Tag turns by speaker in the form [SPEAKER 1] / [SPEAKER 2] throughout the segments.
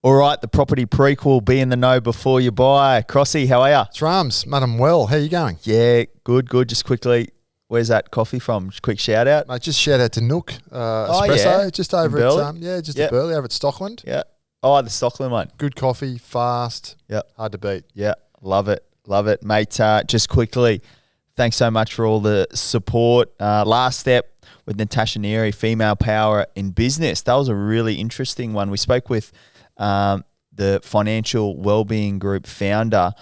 [SPEAKER 1] All right, the property prequel, be in the know before you buy. Crossy, how are you?
[SPEAKER 2] It's Rams, mate, I'm well. How you going?
[SPEAKER 1] Yeah, good. Just quickly, where's that coffee from? Just quick shout out.
[SPEAKER 2] Mate, just shout out to Nook Espresso,
[SPEAKER 1] yeah.
[SPEAKER 2] just over
[SPEAKER 1] Burleigh?
[SPEAKER 2] at Burleigh, over at Stockland.
[SPEAKER 1] Yeah. Oh, the Stockland one.
[SPEAKER 2] Good coffee, fast, hard to beat.
[SPEAKER 1] Yeah, love it, mate. Just quickly, thanks so much for all the support. Last step with Natasha Neary, Female Power in Business. That was a really interesting one. We spoke with the Financial Wellbeing Group founder,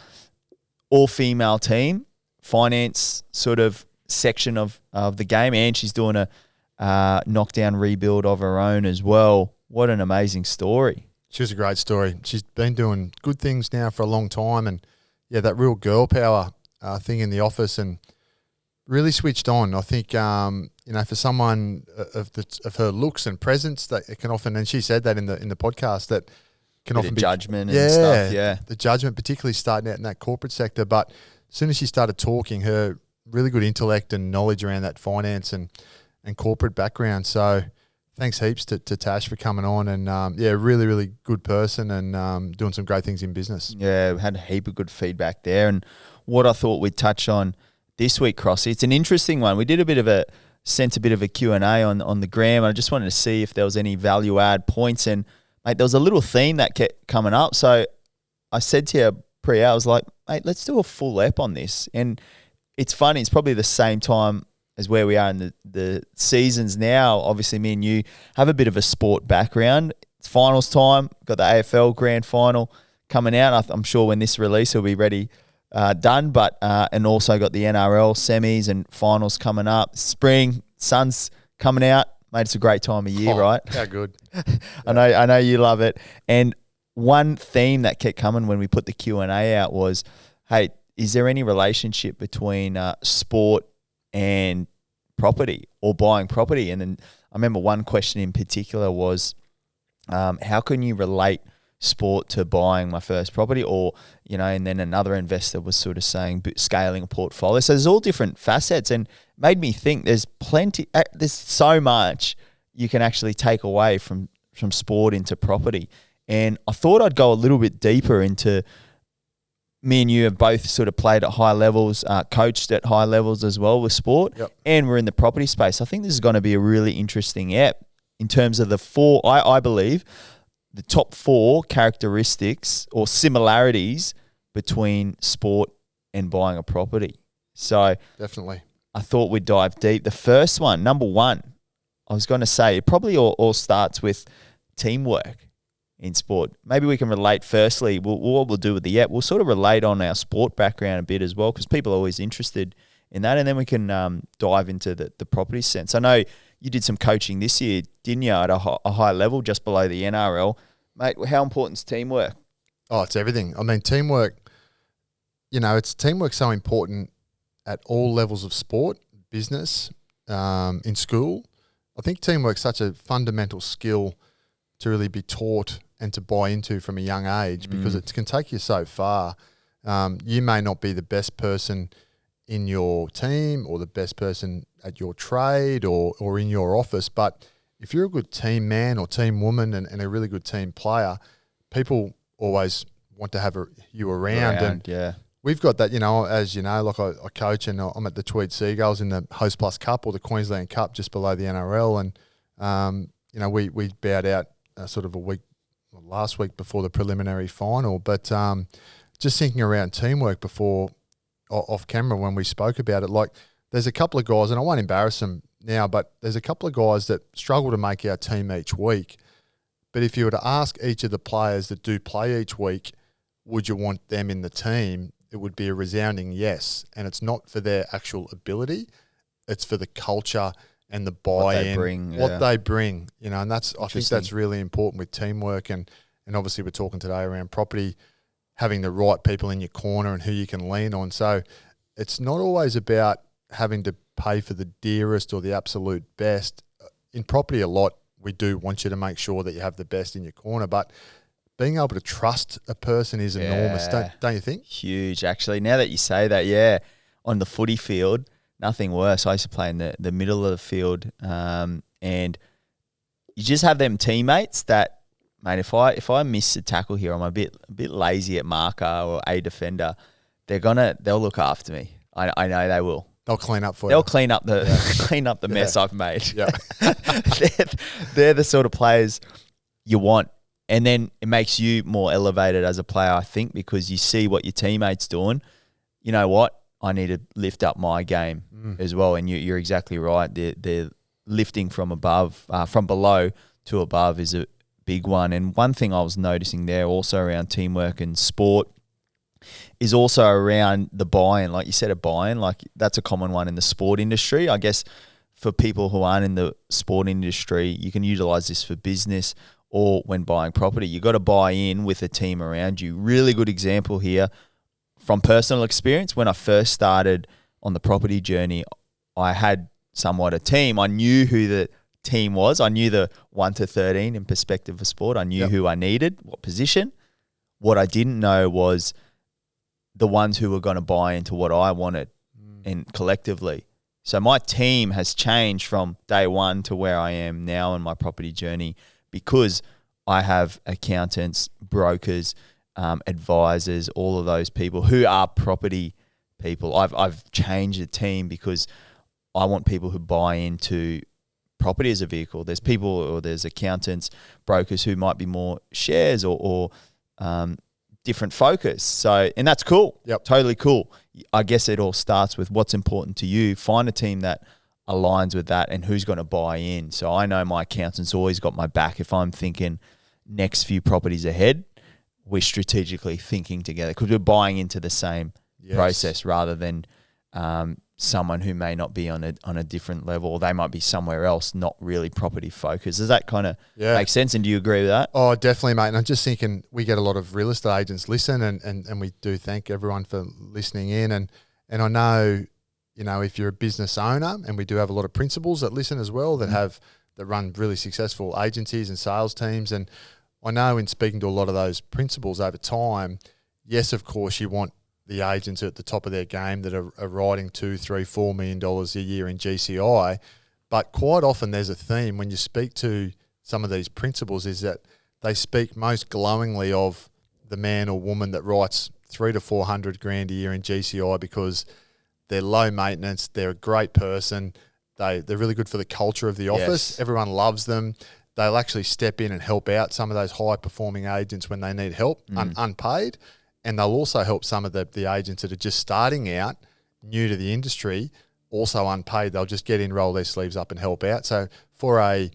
[SPEAKER 1] all-female team, finance sort of section of the game, and she's doing a knockdown rebuild of her own as well. What an amazing story.
[SPEAKER 2] She was a great story. She's been doing good things now for a long time, and that real girl power thing in the office, and really switched on. I think for someone of her looks and presence, that it can often, and she said that in the podcast, that can often be
[SPEAKER 1] judgment and stuff. Yeah,
[SPEAKER 2] the judgment, particularly starting out in that corporate sector. But as soon as she started talking, her really good intellect and knowledge around that finance and corporate background. So thanks heaps to Tash for coming on, and really, really good person, and doing some great things in business.
[SPEAKER 1] Yeah, we had a heap of good feedback there. And what I thought we'd touch on this week, Crossy, it's an interesting one. We did sent a bit of a Q&A on the gram. I just wanted to see if there was any value add points, and mate, there was a little theme that kept coming up. So I said to you I was like, mate, let's do a full ep on this. And it's funny, it's probably the same time as where we are in the seasons now. Obviously, me and you have a bit of a sport background. It's finals time. Got the AFL grand final coming out. I'm sure when this release will be ready, done. But and also got the NRL semis and finals coming up. Spring, sun's coming out. Mate, it's a great time of year, right?
[SPEAKER 2] How good.
[SPEAKER 1] I know you love it. And one theme that kept coming when we put the Q&A out was, hey, is there any relationship between sport and property or buying property? And then I remember one question in particular was, how can you relate sport to buying my first property? Or, and then another investor was sort of saying scaling a portfolio. So there's all different facets, and made me think there's so much you can actually take away from sport into property. And I thought I'd go a little bit deeper into, me and you have both sort of played at high levels, coached at high levels as well with sport, and we're in the property space. I think this is going to be a really interesting app in terms of I believe, the top 4 characteristics or similarities between sport and buying a property. So
[SPEAKER 2] definitely,
[SPEAKER 1] I thought we'd dive deep. The first one, number 1, I was going to say, it probably all starts with teamwork in sport. Maybe we can relate firstly. What we'll do with the app, we'll sort of relate on our sport background a bit as well, because people are always interested in that, and then we can dive into the property sense. I know you did some coaching this year, didn't you, at a high level just below the NRL. Mate, how important is teamwork?
[SPEAKER 2] Oh, it's everything. I mean, teamwork, it's so important at all levels of sport, business, in school. I think teamwork's such a fundamental skill to really be taught and to buy into from a young age, because it can take you so far. You may not be the best person in your team or the best person at your trade or in your office, but if you're a good team man or team woman and a really good team player, people always want to have you around. We've got that, as you know, like I coach, and I'm at the Tweed Seagulls in the Host Plus Cup or the Queensland Cup just below the NRL, and we bowed out sort of last week before the preliminary final, but just thinking around teamwork before off camera when we spoke about it, like there's a couple of guys, and I won't embarrass them now, but there's a couple of guys that struggle to make our team each week. But if you were to ask each of the players that do play each week, would you want them in the team? It would be a resounding yes. And it's not for their actual ability, it's for the culture and the buy-in, what they bring, and I think that's really important with teamwork. And obviously we're talking today around property, having the right people in your corner and who you can lean on. So it's not always about having to pay for the dearest or the absolute best. In property a lot, we do want you to make sure that you have the best in your corner, but being able to trust a person is enormous, don't you think?
[SPEAKER 1] Huge, actually. Now that you say that, on the footy field, nothing worse. I used to play in the middle of the field, and you just have them teammates that, mate, if I miss a tackle here, I'm a bit lazy at marker or a defender. They'll look after me. I know they will.
[SPEAKER 2] They'll clean up for you.
[SPEAKER 1] They'll clean up the mess I've made.
[SPEAKER 2] Yeah.
[SPEAKER 1] they're the sort of players you want. And then it makes you more elevated as a player, I think, because you see what your teammates doing. You know what? I need to lift up my game as well. And you're exactly right. They're lifting from below to above is a big one. And one thing I was noticing there also around teamwork and sport is also around the buy-in. Like you said, a buy-in, like that's a common one in the sport industry. I guess for people who aren't in the sport industry, you can utilize this for business or when buying property. You got to buy in with a team around you. Really good example here from personal experience. When I first started on the property journey, I had somewhat a team. I knew who the team was. I knew the 1 to 13 in perspective of sport. I knew who I needed, what position. What I didn't know was the ones who were going to buy into what I wanted and collectively. So my team has changed from day one to where I am now in my property journey because I have accountants, brokers, advisors, all of those people who are property people. I've changed the team because I want people who buy into property as a vehicle. There's people or there's accountants, brokers who might be more shares or different focus. So, and that's cool.
[SPEAKER 2] Yep.
[SPEAKER 1] Totally cool. I guess it all starts with what's important to you. Find a team that aligns with that and who's going to buy in. So I know my accountant's always got my back. If I'm thinking next few properties ahead, we're strategically thinking together because we're buying into the same process rather than someone who may not be on a different level, or they might be somewhere else, not really property focused. Does that kind of make sense? And do you agree with that?
[SPEAKER 2] Oh, definitely, mate. And I'm just thinking we get a lot of real estate agents listen and we do thank everyone for listening in. And I know, you know, if you're a business owner, and we do have a lot of principals that listen as well that run really successful agencies and sales teams. And I know in speaking to a lot of those principals over time, yes, of course, you want the agents at the top of their game that are writing $2, $3, $4 million a year in GCI. But quite often there's a theme when you speak to some of these principals is that they speak most glowingly of the man or woman that writes $300 to $400 a year in GCI because they're low maintenance, they're a great person, they're really good for the culture of the office. Yes. Everyone loves them. They'll actually step in and help out some of those high-performing agents when they need help, unpaid. And they'll also help some of the agents that are just starting out, new to the industry, also unpaid. They'll just get in, roll their sleeves up and help out. So for an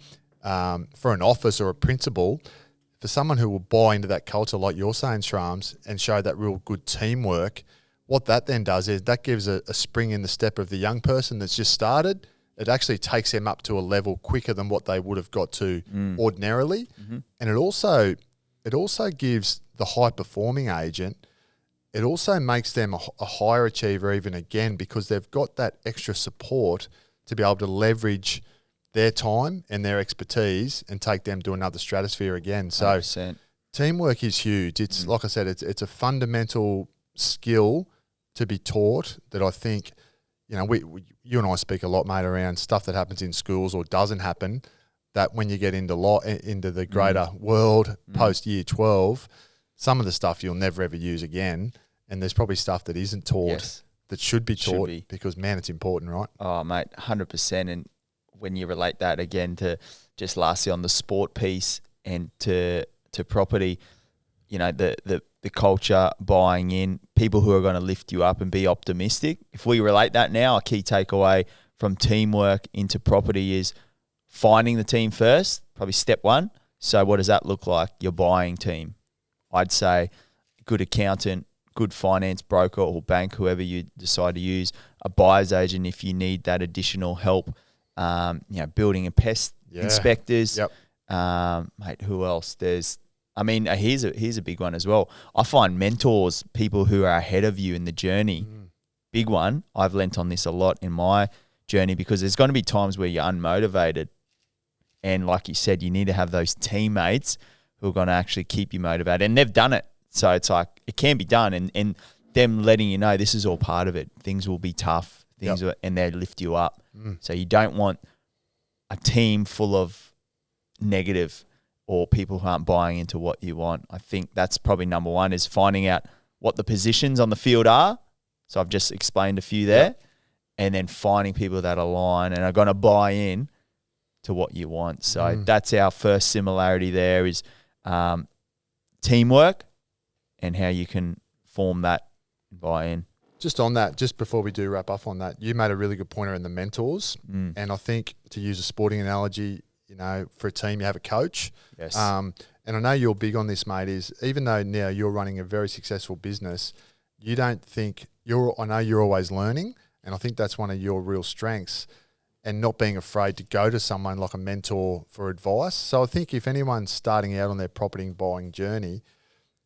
[SPEAKER 2] office or a principal, for someone who will buy into that culture like you're saying, Shrams, and show that real good teamwork, what that then does is that gives a spring in the step of the young person that's just started. It actually takes them up to a level quicker than what they would have got to ordinarily. Mm-hmm. And it also gives the high-performing agent, it also makes them a higher achiever even again because they've got that extra support to be able to leverage their time and their expertise and take them to another stratosphere again. So
[SPEAKER 1] 100%.
[SPEAKER 2] Teamwork is huge. It's like I said, it's a fundamental skill to be taught that I think, you know, you and I speak a lot, mate, around stuff that happens in schools or doesn't happen, that when you get into the greater world post year 12, some of the stuff you'll never ever use again, and there's probably stuff that isn't taught that should be taught because, man, it's important, right?
[SPEAKER 1] Oh, mate, 100%. And when you relate that again to just lastly on the sport piece and to property, you know, the culture, buying in, people who are going to lift you up and be optimistic. If we relate that now, a key takeaway from teamwork into property is finding the team first, probably step one. So what does that look like? Your buying team. I'd say good accountant, good finance broker or bank, whoever you decide to use, a buyer's agent if you need that additional help, building and pest inspectors.
[SPEAKER 2] Yep.
[SPEAKER 1] Mate, who else? Here's a big one as well. I find mentors, people who are ahead of you in the journey. Big one. I've lent on this a lot in my journey because there's going to be times where you're unmotivated. And like you said, you need to have those teammates who are going to actually keep you motivated. And they've done it. So it's like, it can be done. And them letting you know this is all part of it. Things will be tough. And they lift you up. So you don't want a team full of negative or people who aren't buying into what you want. I think that's probably number one, is finding out what the positions on the field are. So I've just explained a few there. Yep. And then finding people that align and are going to buy in to what you want. So that's our first similarity there, is teamwork and how you can form that and buy in.
[SPEAKER 2] Just on that, just before we do wrap up on that, you made a really good pointer in the mentors. And I think, to use a sporting analogy, you know, for a team, you have a coach.
[SPEAKER 1] Yes.
[SPEAKER 2] And I know you're big on this, mate, is even though now you're running a very successful business, you don't think I know you're always learning, and I think that's one of your real strengths, and not being afraid to go to someone like a mentor for advice. So I think if anyone's starting out on their property buying journey,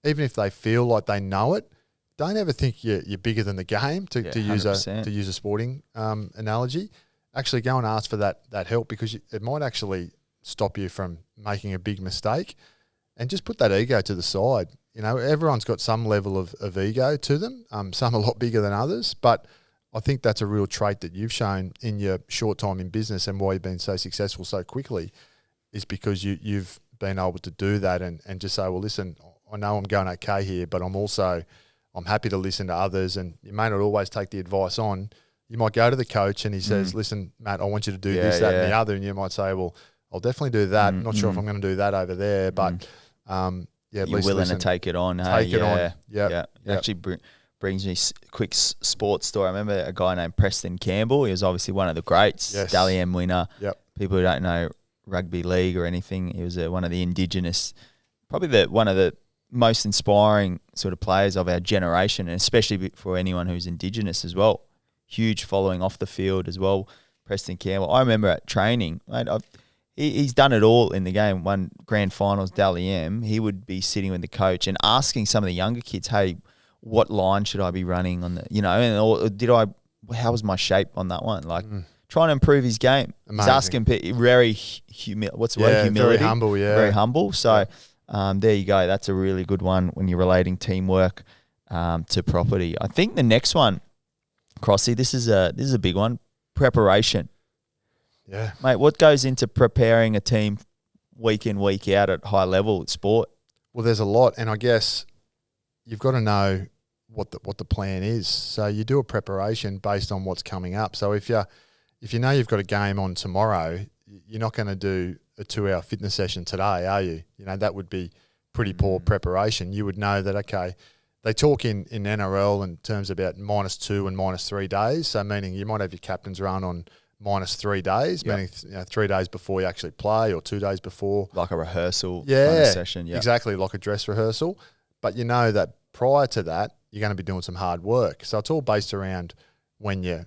[SPEAKER 2] even if they feel like they know it, don't ever think you're bigger than the game, to use a sporting analogy. Actually go and ask for that help, because it might actually stop you from making a big mistake. And just put that ego to the side. You know, everyone's got some level of ego to them, some a lot bigger than others. But I think that's a real trait that you've shown in your short time in business, and why you've been so successful so quickly is because you've been able to do that and just say, well, listen, I know I'm going okay here, but I'm happy to listen to others, and you may not always take the advice on. You might go to the coach and he says, listen, Matt, I want you to do this, that, and the other. And you might say, well, I'll definitely do that. I'm not sure if I'm going to do that over there, but at
[SPEAKER 1] you're
[SPEAKER 2] least
[SPEAKER 1] willing to take it on.
[SPEAKER 2] Take it on. Yeah.
[SPEAKER 1] It actually brings me a quick sports story. I remember a guy named Preston Campbell. He was obviously one of the greats, Dally M winner.
[SPEAKER 2] Yep.
[SPEAKER 1] People who don't know rugby league or anything, he was one of the Indigenous, probably one of the most inspiring sort of players of our generation, and especially for anyone who's Indigenous as well. Huge following off the field as well, Preston Campbell. I remember at training, mate, he's done it all in the game. Won grand finals, Dally M. He would be sitting with the coach and asking some of the younger kids, hey, what line should I be running on the, and how was my shape on that one? Like, trying to improve his game.
[SPEAKER 2] Amazing.
[SPEAKER 1] He's asking very what's the word? Humility.
[SPEAKER 2] Very humble,
[SPEAKER 1] Very humble. So there you go. That's a really good one when you're relating teamwork to property. I think the next one, Crossy, this is a big one. Preparation.
[SPEAKER 2] Yeah.
[SPEAKER 1] Mate, what goes into preparing a team week in, week out at high level sport?
[SPEAKER 2] Well, there's a lot, and I guess you've got to know what the plan is. So you do a preparation based on what's coming up. So if you know you've got a game on tomorrow, you're not going to do a 2-hour fitness session today, are you? You know, that would be pretty poor preparation. You would know that, okay, they talk in NRL in terms about -2 and -3 days. So meaning you might have your captain's run on -3 days, meaning 3 days before you actually play, or 2 days before.
[SPEAKER 1] Like a rehearsal kind of session. Yeah,
[SPEAKER 2] exactly, like a dress rehearsal. But you know that prior to that, you're going to be doing some hard work. So it's all based around when you're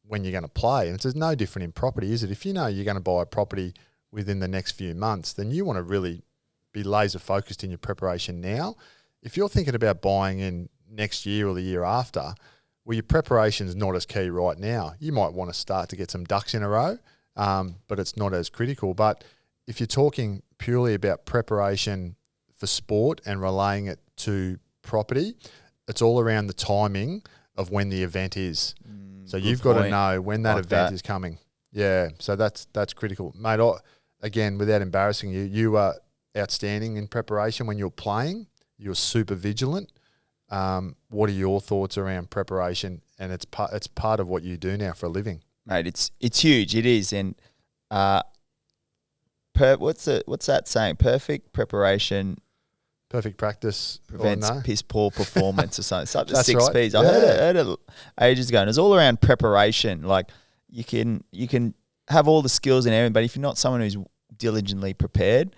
[SPEAKER 2] going to play. And it's no different in property, is it? If you know you're going to buy a property within the next few months, then you want to really be laser focused in your preparation now. If you're thinking about buying in next year or the year after, well, your preparation is not as key right now. You might want to start to get some ducks in a row, but it's not as critical. But if you're talking purely about preparation for sport and relaying it to property, it's all around the timing of when the event is. So you've got to know when that event is coming. Yeah, so that's critical. Mate, again, without embarrassing you, you are outstanding in preparation when you're playing. You're super vigilant. What are your thoughts around preparation? And it's part of what you do now for a living.
[SPEAKER 1] Mate, it's huge. It is. And what's that saying? Perfect preparation.
[SPEAKER 2] Perfect practice
[SPEAKER 1] prevents piss poor performance or something. Such a
[SPEAKER 2] That's
[SPEAKER 1] 6
[SPEAKER 2] right.
[SPEAKER 1] Ps. I heard it ages ago, and it's all around preparation. Like you can have all the skills and everything, but if you're not someone who's diligently prepared,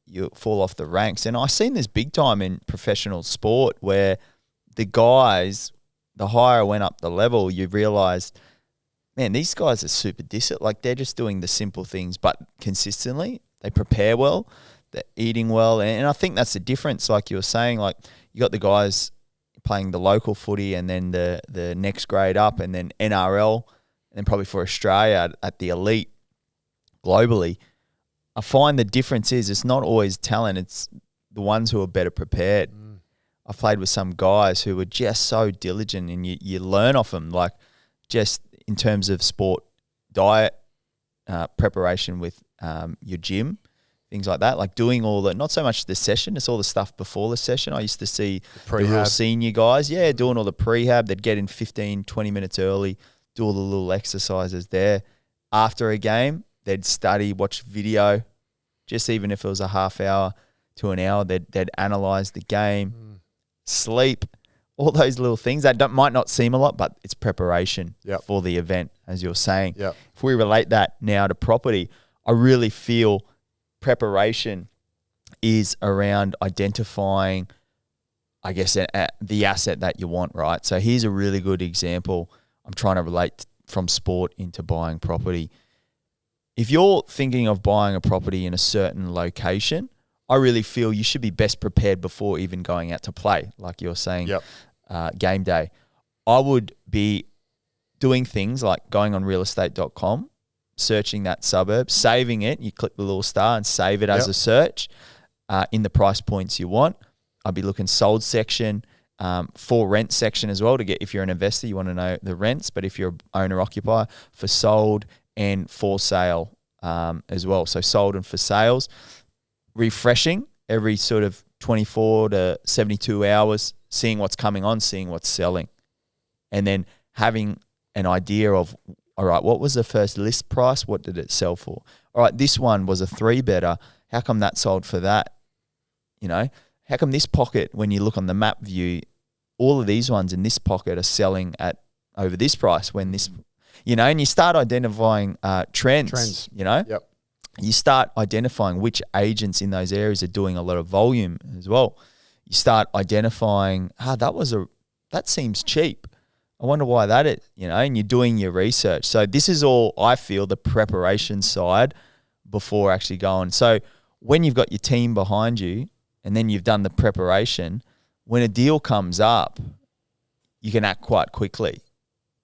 [SPEAKER 1] you fall off the ranks. And I've seen this big time in professional sport where the guys, the higher went up the level, you realised, man, these guys are super disciplined. Like they're just doing the simple things, but consistently. They prepare well. They're eating well. And I think that's the difference. Like you were saying, like you got the guys playing the local footy and then the next grade up and then NRL and then probably for Australia at the elite globally. I find the difference is it's not always talent. It's the ones who are better prepared. I've played with some guys who were just so diligent and you learn off them, like just in terms of sport, diet, preparation with your gym, things like that, like doing all the, not so much the session, it's all the stuff before the session. I used to see the real senior guys, doing all the prehab. They'd get in 15, 20 minutes early, do all the little exercises there. After a game, they'd study, watch video, just even if it was a half hour to an hour, they'd analyze the game, sleep, all those little things that might not seem a lot, but it's preparation for the event, as you're saying. If we relate that now to property, I really feel preparation is around identifying, I guess, the asset that you want, right? So here's a really good example. I'm trying to relate from sport into buying property. If you're thinking of buying a property in a certain location, I really feel you should be best prepared before even going out to play, like you're saying, game day. I would be doing things like going on realestate.com, searching that suburb, saving it. You click the little star and save it as a search in the price points you want. I'd be looking sold section, for rent section as well to get, if you're an investor, you want to know the rents, but if you're an owner occupier, for sold and for sale as well. So sold and for sales, refreshing every sort of 24 to 72 hours, seeing what's coming on, seeing what's selling, and then having an idea of, all right, what was the first list price? What did it sell for? All right, this one was a 3-bedder. How come that sold for that? You know, how come this pocket, when you look on the map view, all of these ones in this pocket are selling at over this price when this, you know, and you start identifying trends, you know? You start identifying which agents in those areas are doing a lot of volume as well. You start identifying, that seems cheap. I wonder why that is, you know, and you're doing your research. So this is all, I feel, the preparation side before actually going. So when you've got your team behind you and then you've done the preparation, when a deal comes up, you can act quite quickly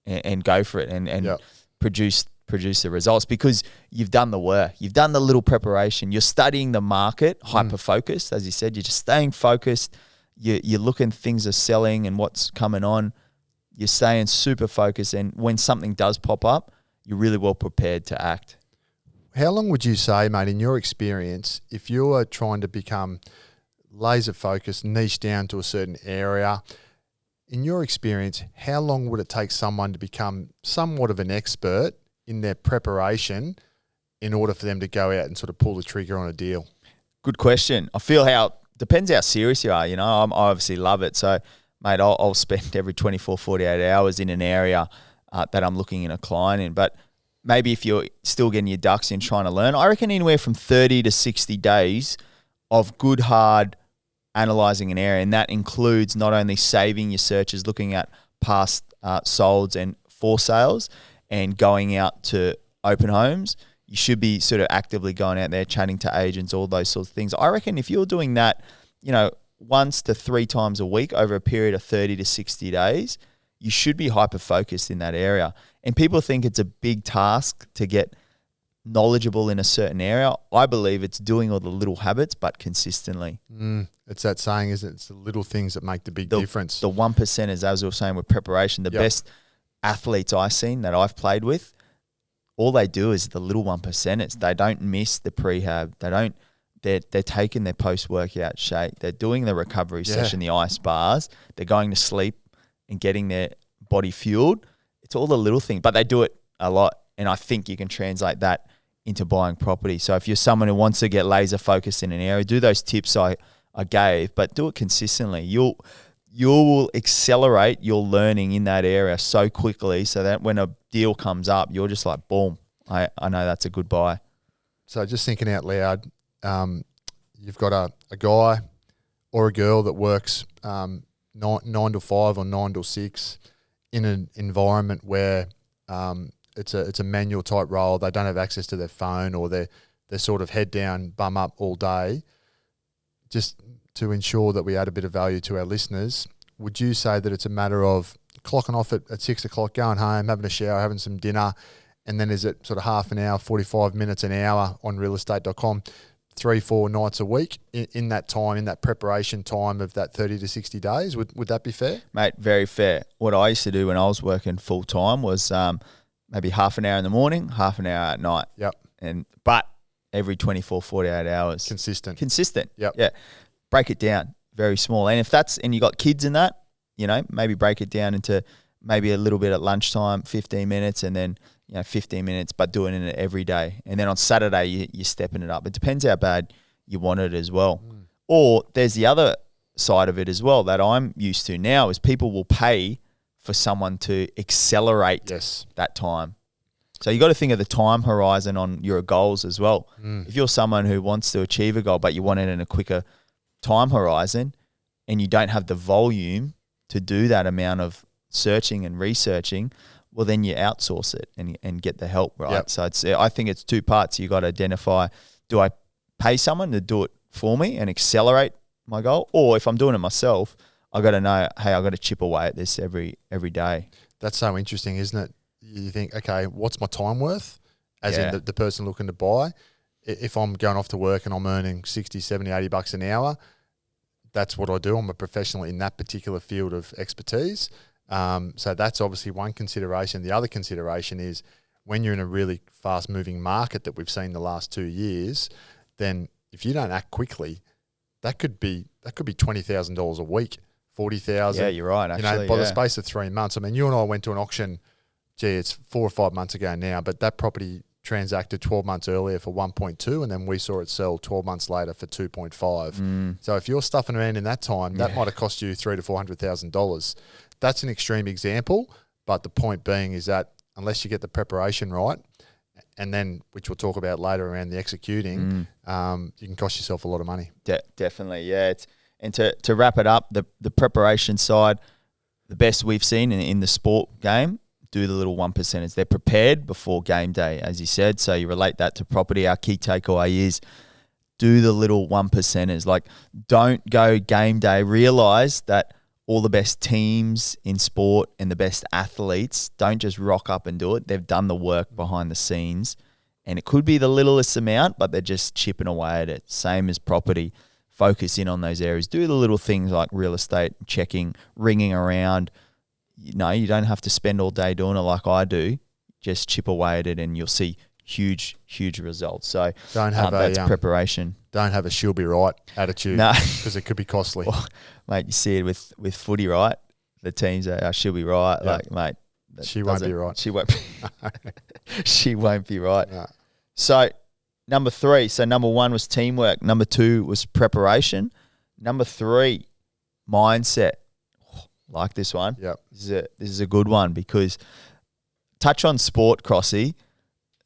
[SPEAKER 1] and go for it and produce the results because you've done the work. You've done the little preparation. You're studying the market, hyper-focused. As you said, you're just staying focused. You're looking, things are selling and what's coming on. You're staying super focused, and when something does pop up, you're really well prepared to act.
[SPEAKER 2] How long would you say, mate, in your experience, if you are trying to become laser focused, niche down to a certain area, in your experience, how long would it take someone to become somewhat of an expert in their preparation in order for them to go out and sort of pull the trigger on a deal?
[SPEAKER 1] Good question. I feel depends how serious you are. You know, I obviously love it. So, mate, I'll spend every 24, 48 hours in an area that I'm looking in a client in. But maybe if you're still getting your ducks in trying to learn, I reckon anywhere from 30 to 60 days of good, hard analysing an area. And that includes not only saving your searches, looking at past solds and for sales and going out to open homes. You should be sort of actively going out there, chatting to agents, all those sorts of things. I reckon if you're doing that, you know, once to 3 times a week over a period of 30 to 60 days, you should be hyper-focused in that area. And people think it's a big task to get knowledgeable in a certain area. I believe it's doing all the little habits, but consistently.
[SPEAKER 2] It's that saying, isn't it? It's the little things that make the big difference.
[SPEAKER 1] The 1%ers, as we were saying with preparation, the best athletes I've seen that I've played with, all they do is the little 1%ers. They don't miss the prehab. They're taking their post-workout shake. They're doing the recovery session, the ice bars. They're going to sleep and getting their body fueled. It's all the little things, but they do it a lot. And I think you can translate that into buying property. So if you're someone who wants to get laser focused in an area, do those tips I gave, but do it consistently. You will accelerate your learning in that area so quickly so that when a deal comes up, you're just like, boom, I know that's a good buy.
[SPEAKER 2] So just thinking out loud, you've got a guy or a girl that works 9 to 5 or 9 to 6 in an environment where it's a manual type role. They don't have access to their phone, or they're sort of head down, bum up all day. Just to ensure that we add a bit of value to our listeners, would you say that it's a matter of clocking off at 6 o'clock, going home, having a shower, having some dinner, and then is it sort of half an hour, 45 minutes, an hour on realestate.com, 3-4 nights a week in that time, in that preparation time of that 30 to 60 days? Would that be fair?
[SPEAKER 1] Mate, very fair. What I used to do when I was working full time was maybe half an hour in the morning, half an hour at night.
[SPEAKER 2] Yep.
[SPEAKER 1] But every 24, 48 hours.
[SPEAKER 2] Consistent.
[SPEAKER 1] Yep. Yeah. Break it down very small. And if and you got kids in that, maybe break it down into maybe a little bit at lunchtime, 15 minutes, and then, 15 minutes, but doing it every day. And then on Saturday, you're stepping it up. It depends how bad you want it as well. Or there's the other side of it as well that I'm used to now is people will pay for someone to accelerate that time. So you got to think of the time horizon on your goals as well. If you're someone who wants to achieve a goal, but you want it in a quicker time horizon and you don't have the volume to do that amount of searching and researching, well, then you outsource it and get the help, right? Yep. So I think it's two parts. You got to identify, do I pay someone to do it for me and accelerate my goal? Or if I'm doing it myself, I got to know, hey, I got to chip away at this every day.
[SPEAKER 2] That's so interesting, isn't it? You think, okay, what's my time worth? As in the person looking to buy. If I'm going off to work and I'm earning 60, 70, 80 bucks an hour, that's what I do. I'm a professional in that particular field of expertise. So that's obviously one consideration. The other consideration is when you're in a really fast-moving market that we've seen the last 2 years, then if you don't act quickly, that could be $20,000 a week, $40,000.
[SPEAKER 1] Yeah, you're right. Actually,
[SPEAKER 2] by the space of 3 months. I mean, you and I went to an auction. It's 4 or 5 months ago now, but that property transacted 12 months earlier for 1.2, and then we saw it sell 12 months later for 2.5. So if you're stuffing around in that time, that might have cost you $300,000 to $400,000. That's an extreme example, but the point being is that unless you get the preparation right, and then which we'll talk about later around the executing, you can cost yourself a lot of money.
[SPEAKER 1] Definitely, yeah. And to wrap it up, the preparation side, the best we've seen in the sport game, do the little 1%ers. They're prepared before game day, as you said. So you relate that to property. Our key takeaway is do the little 1%ers. Like, don't go game day. Realize that all the best teams in sport and the best athletes don't just rock up and do it. They've done the work behind the scenes. And it could be the littlest amount, but they're just chipping away at it. Same as property. Focus in on those areas. Do the little things like real estate, checking, ringing around. No, you don't have to spend all day doing it like I do. Just chip away at it and you'll see huge results. So that's preparation.
[SPEAKER 2] Don't have a she'll be right attitude because it could be costly.
[SPEAKER 1] Well, mate, you see it with footy, right? The teams are, she'll be right.
[SPEAKER 2] Yeah.
[SPEAKER 1] Like, mate.
[SPEAKER 2] She won't be right.
[SPEAKER 1] She won't be, she won't be right.
[SPEAKER 2] No.
[SPEAKER 1] So number 3. So number 1 was teamwork. Number 2 was preparation. Number 3, mindset. Like this one.
[SPEAKER 2] Yep.
[SPEAKER 1] This is a good one because touch on sport, Crossy.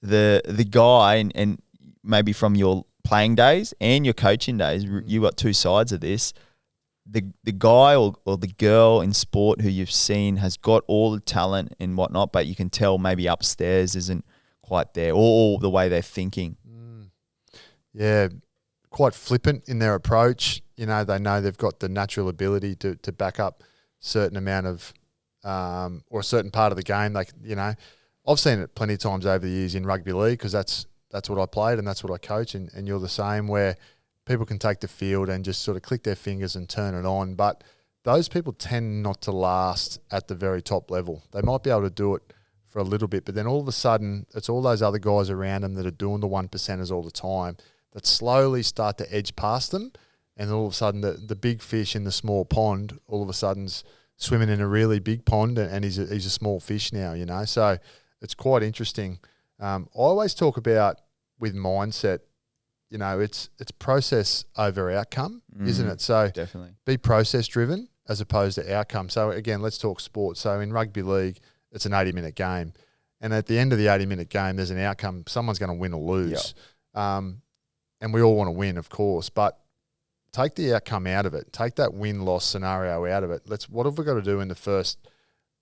[SPEAKER 1] The guy and maybe from your playing days and your coaching days, you got two sides of this. The guy or the girl in sport who you've seen has got all the talent and whatnot, but you can tell maybe upstairs isn't quite there or the way they're thinking.
[SPEAKER 2] Yeah, quite flippant in their approach. They know they've got the natural ability to back up certain amount of or a certain part of the game. I've seen it plenty of times over the years in rugby league because that's what I played and that's what I coach, and you're the same, where people can take the field and just sort of click their fingers and turn it on, but those people tend not to last at the very top level. They might be able to do it for a little bit, but then all of a sudden it's all those other guys around them that are doing the 1%ers all the time that slowly start to edge past them. And all of a sudden, the big fish in the small pond, all of a sudden's swimming in a really big pond, and he's a small fish now. So it's quite interesting. I always talk about with mindset, it's process over outcome, isn't it? So
[SPEAKER 1] definitely
[SPEAKER 2] be process driven as opposed to outcome. So again, let's talk sport. So in rugby league, it's an 80-minute game, and at the end of the 80-minute game, there's an outcome. Someone's going to win or lose, and we all want to win, of course, but take the outcome out of it. Take that win-loss scenario out of it. What have we got to do in the first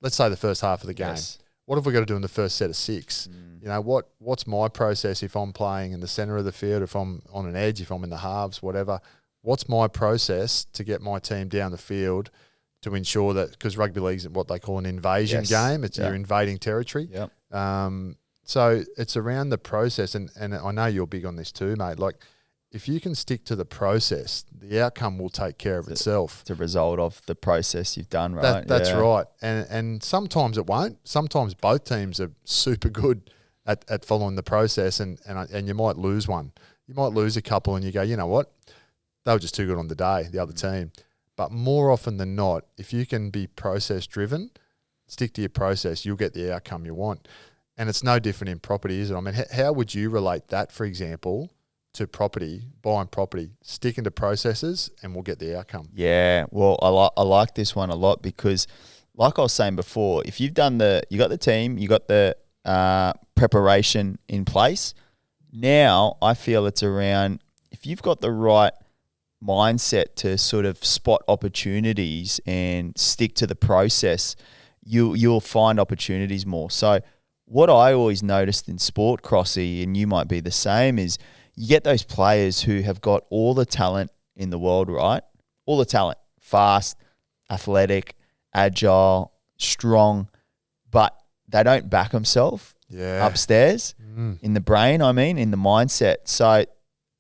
[SPEAKER 2] half of the game? Yes. What have we got to do in the first set of 6? What's my process if I'm playing in the centre of the field, if I'm on an edge, if I'm in the halves, whatever? What's my process to get my team down the field to ensure that, because rugby league is what they call an invasion game. It's you're invading territory.
[SPEAKER 1] Yep.
[SPEAKER 2] So it's around the process, and I know you're big on this too, mate. Like, if you can stick to the process, the outcome will take care of itself.
[SPEAKER 1] It's a result of the process you've done, right?
[SPEAKER 2] That's right. And sometimes it won't. Sometimes both teams are super good at following the process, and you might lose one. You might lose a couple and you go, you know what? They were just too good on the day, the other team. But more often than not, if you can be process driven, stick to your process, you'll get the outcome you want. And it's no different in property, is it? I mean, how would you relate that, for example, to property, buying property, sticking to processes and we'll get the outcome?
[SPEAKER 1] Yeah, well, I like this one a lot because, like I was saying before, if you got the team, you got the preparation in place. Now I feel it's around, if you've got the right mindset to sort of spot opportunities and stick to the process, you'll find opportunities more. So what I always noticed in sport, Crossy, and you might be the same, is you get those players who have got all the talent in the world, right? All the talent, fast, athletic, agile, strong, but they don't back themselves upstairs in the brain, in the mindset. So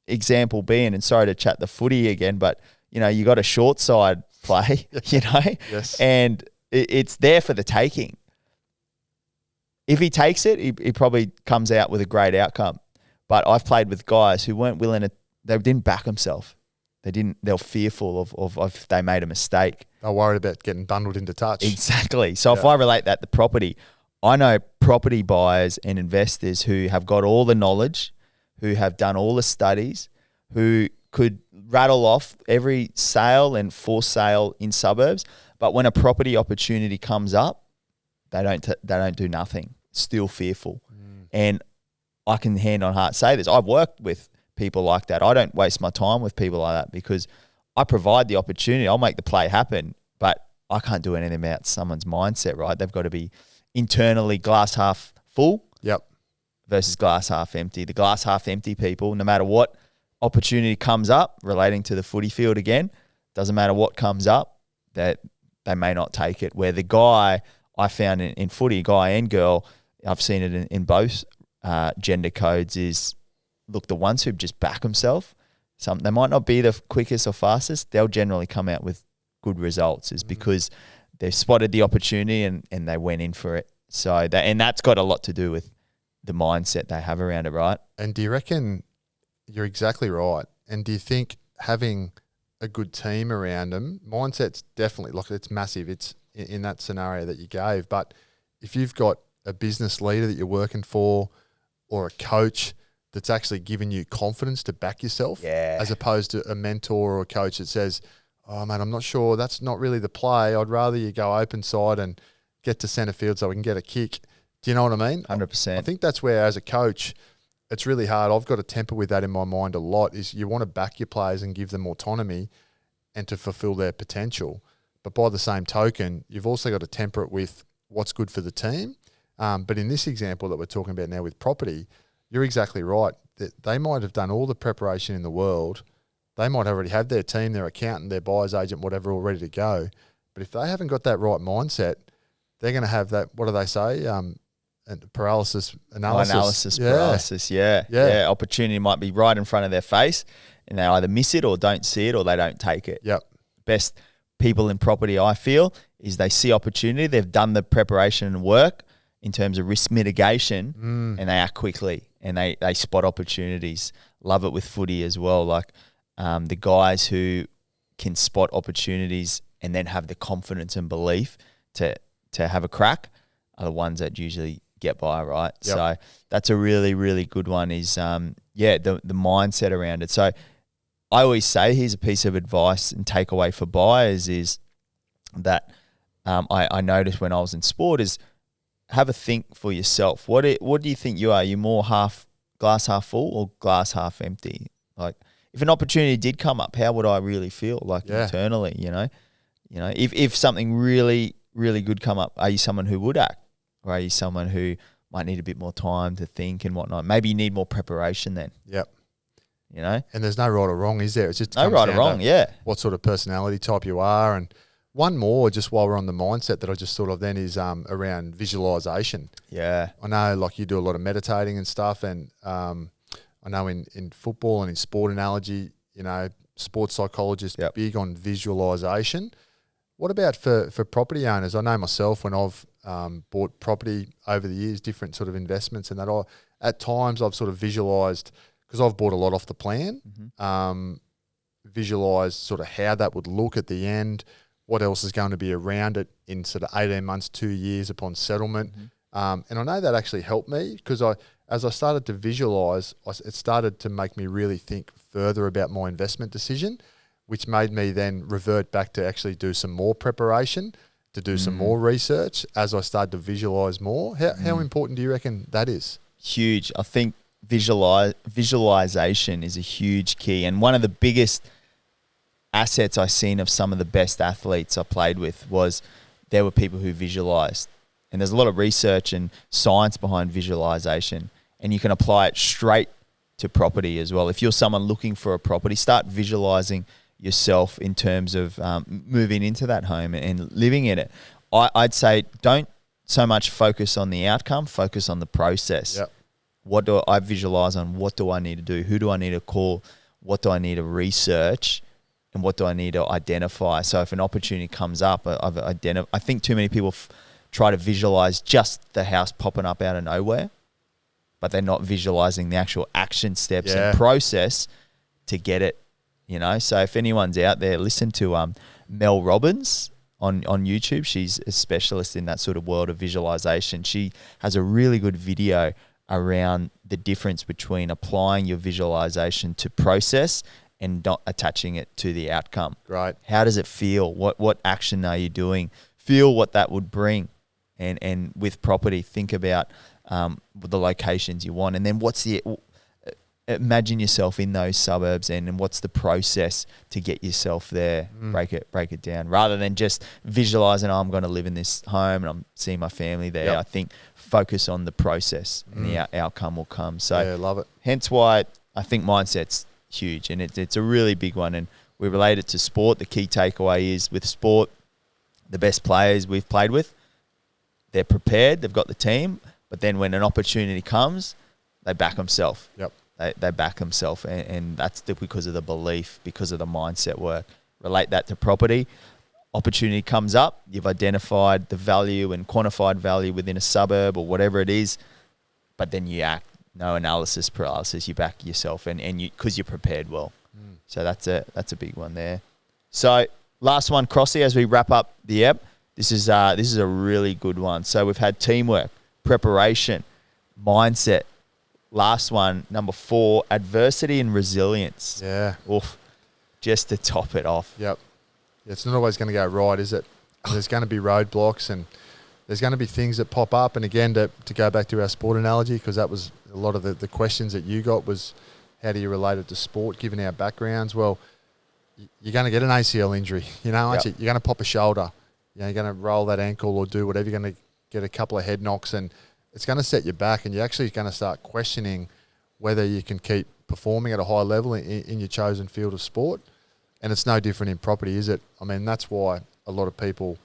[SPEAKER 1] example being, and sorry to chat the footy again, but, you got a short side play,
[SPEAKER 2] Yes.
[SPEAKER 1] and it's there for the taking. If he takes it, he probably comes out with a great outcome. But I've played with guys who weren't willing to, they didn't back themselves. They were fearful of if they made a mistake.
[SPEAKER 2] They're worried about getting bundled into touch.
[SPEAKER 1] Exactly. So if I relate that to property, I know property buyers and investors who have got all the knowledge, who have done all the studies, who could rattle off every sale and for sale in suburbs. But when a property opportunity comes up, they don't do nothing. Still fearful. And I can hand on heart say this. I've worked with people like that. I don't waste my time with people like that because I provide the opportunity. I'll make the play happen, but I can't do anything about someone's mindset, right? They've got to be internally glass half full versus glass half empty. The glass half empty people, no matter what opportunity comes up relating to the footy field again, doesn't matter what comes up, that they may not take it. Where the guy I found in footy, guy and girl, I've seen it in both gender codes, is, look, the ones who just back themselves, they might not be the quickest or fastest, they'll generally come out with good results, is because they've spotted the opportunity and they went in for it. So that's got a lot to do with the mindset they have around it, right?
[SPEAKER 2] And do you reckon, you're exactly right, and do you think having a good team around them, mindset's definitely, like, it's massive, it's in that scenario that you gave, but if you've got a business leader that you're working for or a coach that's actually giving you confidence to back yourself, as opposed to a mentor or a coach that says, oh, man, I'm not sure, that's not really the play, I'd rather you go open side and get to centre field so we can get a kick. Do you know what I mean?
[SPEAKER 1] 100%.
[SPEAKER 2] I think that's where, as a coach, it's really hard. I've got to temper with that in my mind a lot, is you want to back your players and give them autonomy and to fulfill their potential. But by the same token, you've also got to temper it with what's good for the team. But in this example that we're talking about now with property, you're exactly right. That they might have done all the preparation in the world. They might already have their team, their accountant, their buyer's agent, whatever, all ready to go. But if they haven't got that right mindset, they're going to have that, what do they say? Paralysis analysis.
[SPEAKER 1] Paralysis. Yeah. Opportunity might be right in front of their face and they either miss it or don't see it or they don't take it.
[SPEAKER 2] Yep.
[SPEAKER 1] Best people in property, I feel, is they see opportunity. They've done the preparation and work in terms of risk mitigation and they act quickly and they spot opportunities. Love it with footy as well. Like the guys who can spot opportunities and then have the confidence and belief to have a crack are the ones that usually get by, right?
[SPEAKER 2] Yep.
[SPEAKER 1] So that's a really, really good one is, the mindset around it. So I always say, here's a piece of advice and takeaway for buyers is that I noticed when I was in sport is have a think for yourself. What do you think you are? Are you more glass half full or glass half empty? Like if an opportunity did come up, how would I really feel internally, if something really, really good come up, are you someone who would act? Or are you someone who might need a bit more time to think and whatnot? Maybe you need more preparation then.
[SPEAKER 2] Yep.
[SPEAKER 1] And
[SPEAKER 2] there's no right or wrong, is there? It's just
[SPEAKER 1] no right or wrong,
[SPEAKER 2] what sort of personality type you are. And one more, just while we're on the mindset that I just thought of then is around visualization.
[SPEAKER 1] Yeah.
[SPEAKER 2] I know like you do a lot of meditating and stuff, and I know in football and in sport analogy, sports psychologists big on visualization. What about for property owners? I know myself when I've bought property over the years, different sort of investments and that, at times I've sort of visualised because I've bought a lot off the plan.
[SPEAKER 1] Mm-hmm.
[SPEAKER 2] Visualize sort of how that would look at the end, what else is going to be around it in sort of 18 months, 2 years upon settlement.
[SPEAKER 1] Mm-hmm.
[SPEAKER 2] And I know that actually helped me because as I started to visualize, it started to make me really think further about my investment decision, which made me then revert back to actually do some more preparation, to do some more research as I started to visualize more. How important do you reckon that is?
[SPEAKER 1] Huge. I think visualization is a huge key. And one of the biggest assets I seen of some of the best athletes I played with was there were people who visualized. And there's a lot of research and science behind visualization. And you can apply it straight to property as well. If you're someone looking for a property, start visualizing yourself in terms of moving into that home and living in it. I'd say don't so much focus on the outcome, focus on the process.
[SPEAKER 2] Yep.
[SPEAKER 1] What do I visualize on? What do I need to do? Who do I need to call? What do I need to research? And what do I need to identify? So if an opportunity comes up, I think too many people try to visualize just the house popping up out of nowhere, but they're not visualizing the actual action steps and process to get it, you know? So if anyone's out there, listen to Mel Robbins on YouTube. She's a specialist in that sort of world of visualization. She has a really good video around the difference between applying your visualization to process and not attaching it to the outcome.
[SPEAKER 2] Right.
[SPEAKER 1] How does it feel? What action are you doing? Feel what that would bring. And with property, think about the locations you want. And then imagine yourself in those suburbs and what's the process to get yourself there. Break it down. Rather than just visualizing, I'm going to live in this home and I'm seeing my family there. Yep. I think focus on the process and the outcome will come. So
[SPEAKER 2] yeah, love it.
[SPEAKER 1] Hence why I think mindset's huge, and it's a really big one. And we relate it to sport. The key takeaway is with sport, the best players we've played with, they're prepared, they've got the team, but then when an opportunity comes, they back themselves.
[SPEAKER 2] Yep.
[SPEAKER 1] They back themselves, and that's because of the belief, because of the mindset work. Relate that to property. Opportunity comes up, you've identified the value and quantified value within a suburb or whatever it is, but then you act. No analysis paralysis. You back yourself, and you because you're prepared well. So that's a big one there. So last one, Crossy, as we wrap up the ep. This is a really good one. So we've had teamwork, preparation, mindset. Last one, number 4, adversity and resilience.
[SPEAKER 2] Yeah.
[SPEAKER 1] Oof, just to top it off.
[SPEAKER 2] Yep. It's not always going to go right, is it? There's going to be roadblocks and there's going to be things that pop up. And again, to go back to our sport analogy, because that was a lot of the questions that you got was how do you relate it to sport, given our backgrounds? Well, you're going to get an ACL injury, aren't you? You're going to pop a shoulder. You're going to roll that ankle or do whatever. You're going to get a couple of head knocks and it's going to set you back, and you're actually going to start questioning whether you can keep performing at a high level in your chosen field of sport. And it's no different in property, is it? I mean, that's why a lot of people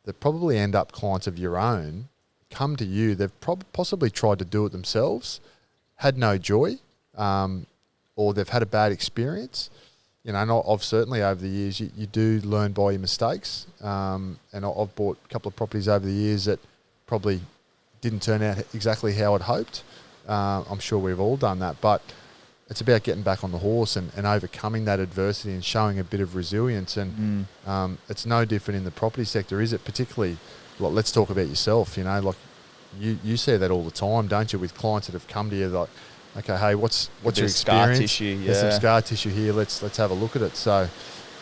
[SPEAKER 2] that probably end up clients of your own come to you. They've possibly tried to do it themselves, had no joy, or they've had a bad experience. And I've certainly over the years, you do learn by your mistakes. And I've bought a couple of properties over the years that probably didn't turn out exactly how I'd hoped. I'm sure we've all done that, but it's about getting back on the horse and overcoming that adversity and showing a bit of resilience. And it's no different in the property sector, is it? Particularly, let's talk about yourself. You say that all the time, don't you, with clients that have come to you like, okay, hey, what's your experience?
[SPEAKER 1] Scar tissue,
[SPEAKER 2] There's some scar tissue here. Let's have a look at it. So,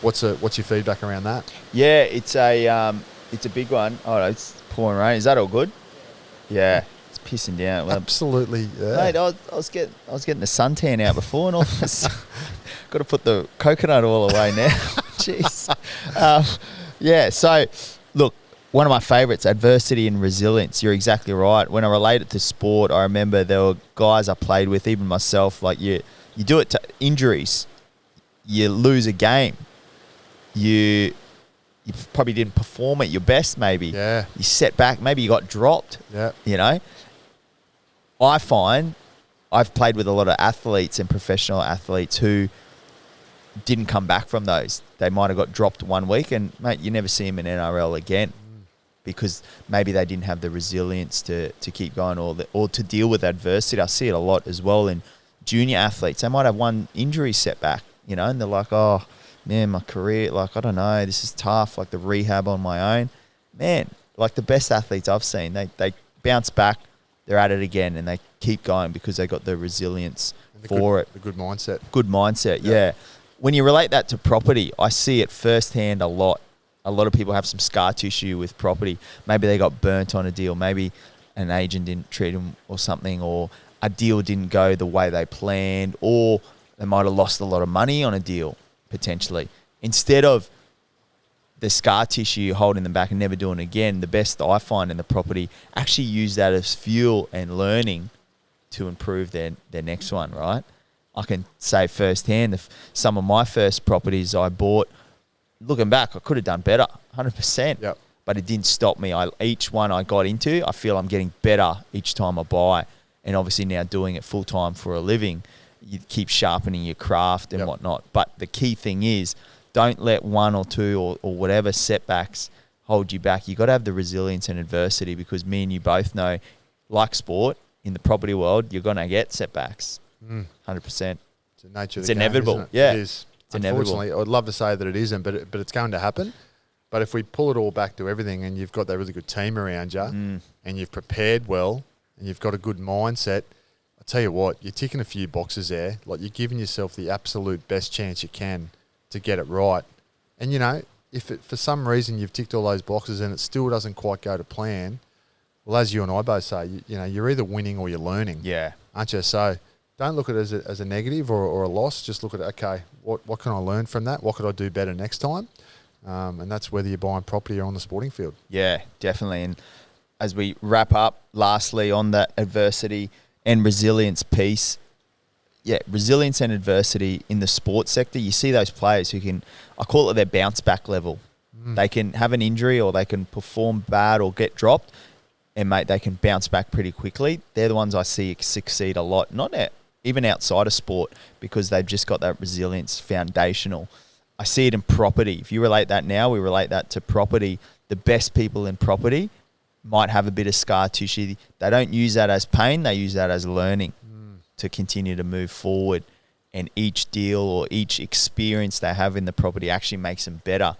[SPEAKER 2] what's your feedback around that?
[SPEAKER 1] Yeah, it's a big one. Oh, it's pouring rain. Is that all good? Yeah, it's pissing down.
[SPEAKER 2] Absolutely. Yeah.
[SPEAKER 1] Mate, I was getting the suntan out before, and all this. Got to put the coconut oil away now. Jeez. Yeah. So, look. One of my favourites, adversity and resilience. You're exactly right. When I relate it to sport, I remember there were guys I played with, even myself, like you do it to injuries. You lose a game. You probably didn't perform at your best, maybe.
[SPEAKER 2] Yeah.
[SPEAKER 1] You set back. Maybe you got dropped.
[SPEAKER 2] Yeah.
[SPEAKER 1] I find I've played with a lot of athletes and professional athletes who didn't come back from those. They might have got dropped 1 week and, mate, you never see them in NRL again. Because maybe they didn't have the resilience to keep going or to deal with adversity. I see it a lot as well in junior athletes, they might have one injury setback, you know, and they're like, oh, man, my career, like, I don't know, this is tough, like the rehab on my own. Man, like the best athletes I've seen, they bounce back, they're at it again, and they keep going because they got the resilience for it.
[SPEAKER 2] The good mindset.
[SPEAKER 1] Good mindset, yeah. When you relate that to property, I see it firsthand a lot. A lot of people have some scar tissue with property. Maybe they got burnt on a deal. Maybe an agent didn't treat them or something, or a deal didn't go the way they planned, or they might have lost a lot of money on a deal, potentially. Instead of the scar tissue holding them back and never doing it again, the best I find in the property, actually use that as fuel and learning to improve their next one, right? I can say firsthand, some of my first properties I bought, looking back, I could have done better, 100%.
[SPEAKER 2] Yep.
[SPEAKER 1] But it didn't stop me. Each one I got into, I feel I'm getting better each time I buy. And obviously now doing it full time for a living, you keep sharpening your craft and whatnot. But the key thing is, don't let one or two or whatever setbacks hold you back. You got to have the resilience and adversity, because me and you both know, like sport, in the property world, you're going to get setbacks. 100%.
[SPEAKER 2] It's the nature of
[SPEAKER 1] it's
[SPEAKER 2] the
[SPEAKER 1] inevitable.
[SPEAKER 2] game, isn't it?
[SPEAKER 1] Yeah.
[SPEAKER 2] It is.
[SPEAKER 1] It's inevitable.
[SPEAKER 2] Unfortunately, I'd love to say that it isn't, but it's going to happen. But if we pull it all back to everything, and you've got that really good team around you, and you've prepared well, and you've got a good mindset, I tell you what, you're ticking a few boxes there. Like, you're giving yourself the absolute best chance you can to get it right. And, you know, if for some reason you've ticked all those boxes and it still doesn't quite go to plan, well, as you and I both say, you know, you're either winning or you're learning.
[SPEAKER 1] Yeah.
[SPEAKER 2] Aren't you? So don't look at it as a negative or a loss. Just look at it, okay, what can I learn from that? What could I do better next time? And that's whether you're buying property or on the sporting field.
[SPEAKER 1] Yeah, definitely. And as we wrap up, lastly, on that adversity and resilience piece, resilience and adversity in the sports sector, you see those players who can, I call it their bounce back level. They can have an injury, or they can perform bad or get dropped, and mate, they can bounce back pretty quickly. They're the ones I see succeed a lot, even outside of sport, because they've just got that resilience foundational. I see it in property. If you relate that now, we relate that to property. The best people in property might have a bit of scar tissue. They don't use that as pain. They use that as learning to continue to move forward. And each deal or each experience they have in the property actually makes them better.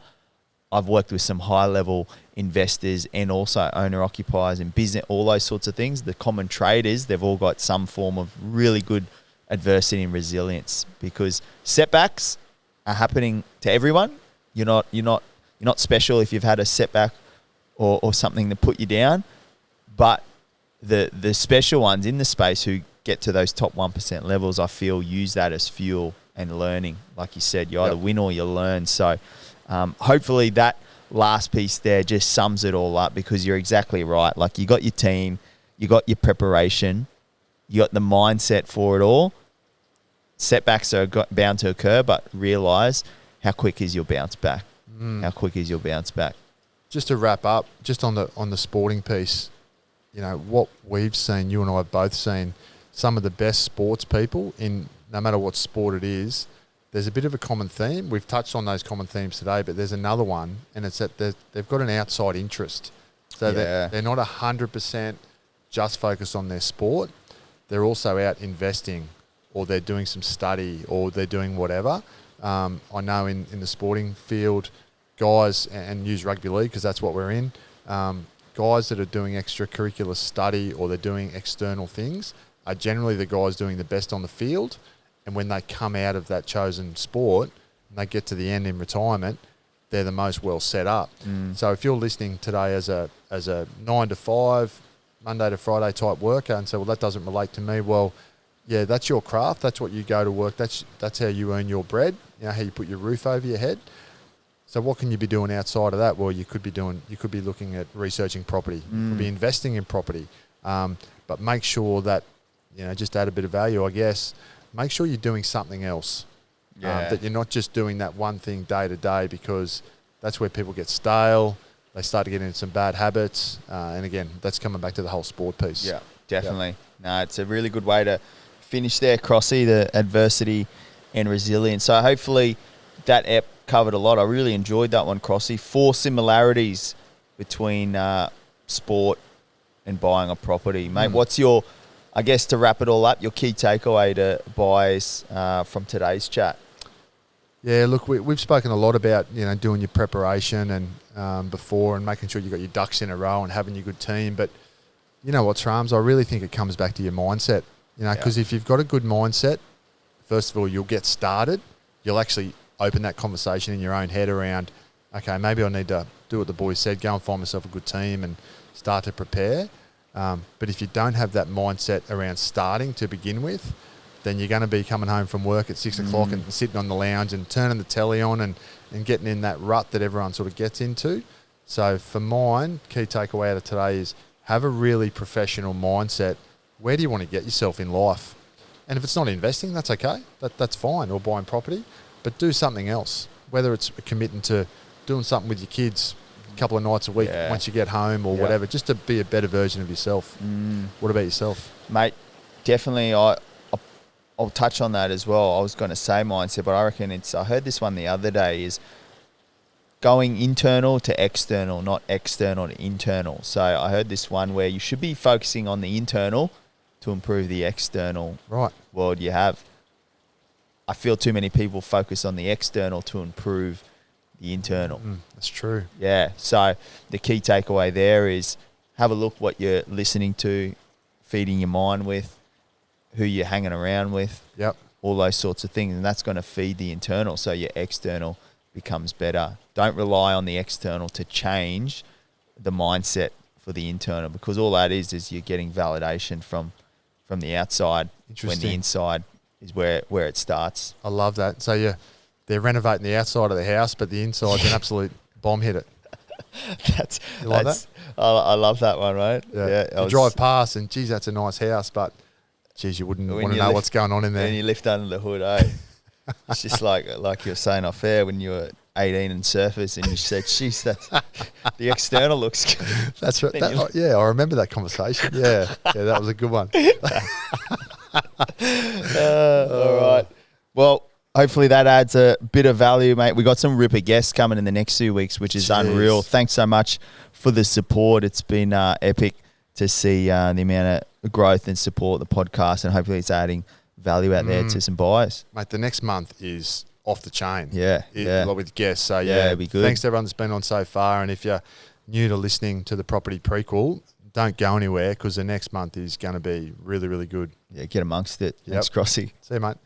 [SPEAKER 1] I've worked with some high-level investors and also owner-occupiers in business, all those sorts of things. The common trait is they've all got some form of really good adversity and resilience, because setbacks are happening to everyone. You're not special if you've had a setback or something to put you down. But the special ones in the space who get to those top 1% levels, I feel, use that as fuel and learning. Like you said, you either win or you learn. So hopefully that last piece there just sums it all up, because you're exactly right. Like, you got your team, you got your preparation, you got the mindset for it all. Setbacks are bound to occur, but realize how quick is your bounce back. How quick is your bounce back?
[SPEAKER 2] Just to wrap up, just on the sporting piece, you know, what we've seen, you and I have both seen, some of the best sports people in no matter what sport it is, there's a bit of a common theme. We've touched on those common themes today, but there's another one, and it's that they've got an outside interest. So they're not 100% just focused on their sport. They're also out investing, or they're doing some study, or they're doing whatever. I know in the sporting field, guys, and use rugby league because that's what we're in, guys that are doing extracurricular study or they're doing external things are generally the guys doing the best on the field. And when they come out of that chosen sport and they get to the end in retirement, they're the most well set up. So if you're listening today as a 9 to 5, Monday to Friday type worker and say, well, that doesn't relate to me. Well, yeah, that's your craft. That's what you go to work. That's how you earn your bread. You know, how you put your roof over your head. So what can you be doing outside of that? Well, you could be looking at researching property. You could be investing in property. But make sure that, you know, just add a bit of value, I guess. Make sure you're doing something else. That you're not just doing that one thing day to day, because that's where people get stale. They start to get into some bad habits. And again, that's coming back to the whole sport piece.
[SPEAKER 1] Yeah, definitely. No, it's a really good way to finish there, Crossy, the adversity and resilience. So hopefully that ep covered a lot. I really enjoyed that one, Crossy. 4 similarities between sport and buying a property. Mate, what's your I guess to wrap it all up, your key takeaway to buyers from today's chat.
[SPEAKER 2] Yeah, look, we've spoken a lot about, doing your preparation and before and making sure you got your ducks in a row and having your good team. But you know what, Trams, I really think it comes back to your mindset. Because if you've got a good mindset, first of all, you'll get started. You'll actually open that conversation in your own head around, okay, maybe I need to do what the boys said, go and find myself a good team and start to prepare. But if you don't have that mindset around starting to begin with, then you're going to be coming home from work at 6 o'clock and sitting on the lounge and turning the telly on and getting in that rut that everyone sort of gets into. So for mine, key takeaway out of today is have a really professional mindset. Where do you want to get yourself in life? And if it's not investing, that's okay. That's fine, or buying property. But do something else, whether it's committing to doing something with your kids a couple of nights a week once you get home or whatever, just to be a better version of yourself. What about yourself?
[SPEAKER 1] Mate, definitely I'll touch on that as well. I was going to say mindset, but I reckon I heard this one the other day, is going internal to external, not external to internal. So I heard this one where you should be focusing on the internal to improve the external world you have. I feel too many people focus on the external to improve the internal.
[SPEAKER 2] That's true.
[SPEAKER 1] Yeah. So the key takeaway there is have a look what you're listening to, feeding your mind with, who you're hanging around with, all those sorts of things. And that's going to feed the internal so your external becomes better. Don't rely on the external to change the mindset for the internal, because all that is you're getting validation from the outside when the inside is where it starts.
[SPEAKER 2] I love that. So they're renovating the outside of the house, but the inside's an absolute bomb hit it. You like that?
[SPEAKER 1] I love that one, right?
[SPEAKER 2] Yeah. You drive past and, geez, that's a nice house, but, geez, you wouldn't want to know what's going on in there.
[SPEAKER 1] And you lift under the hood, eh? It's just like you were saying off air when you were 18 and surfers and you said, geez, that's the external looks good.
[SPEAKER 2] That's right. I remember that conversation. Yeah, that was a good one.
[SPEAKER 1] All right. Well, hopefully that adds a bit of value, mate. We got some ripper guests coming in the next 2 weeks, which is unreal. Thanks so much for the support. It's been epic to see the amount of growth and support the podcast, and hopefully it's adding value out there to some buyers.
[SPEAKER 2] Mate, the next month is off the chain.
[SPEAKER 1] Yeah.
[SPEAKER 2] With guests. So,
[SPEAKER 1] it'll be good.
[SPEAKER 2] Thanks to everyone that's been on so far. And if you're new to listening to the property prequel, don't go anywhere, because the next month is going to be really, really good.
[SPEAKER 1] Yeah, get amongst it. Thanks, Crossy.
[SPEAKER 2] See you, mate.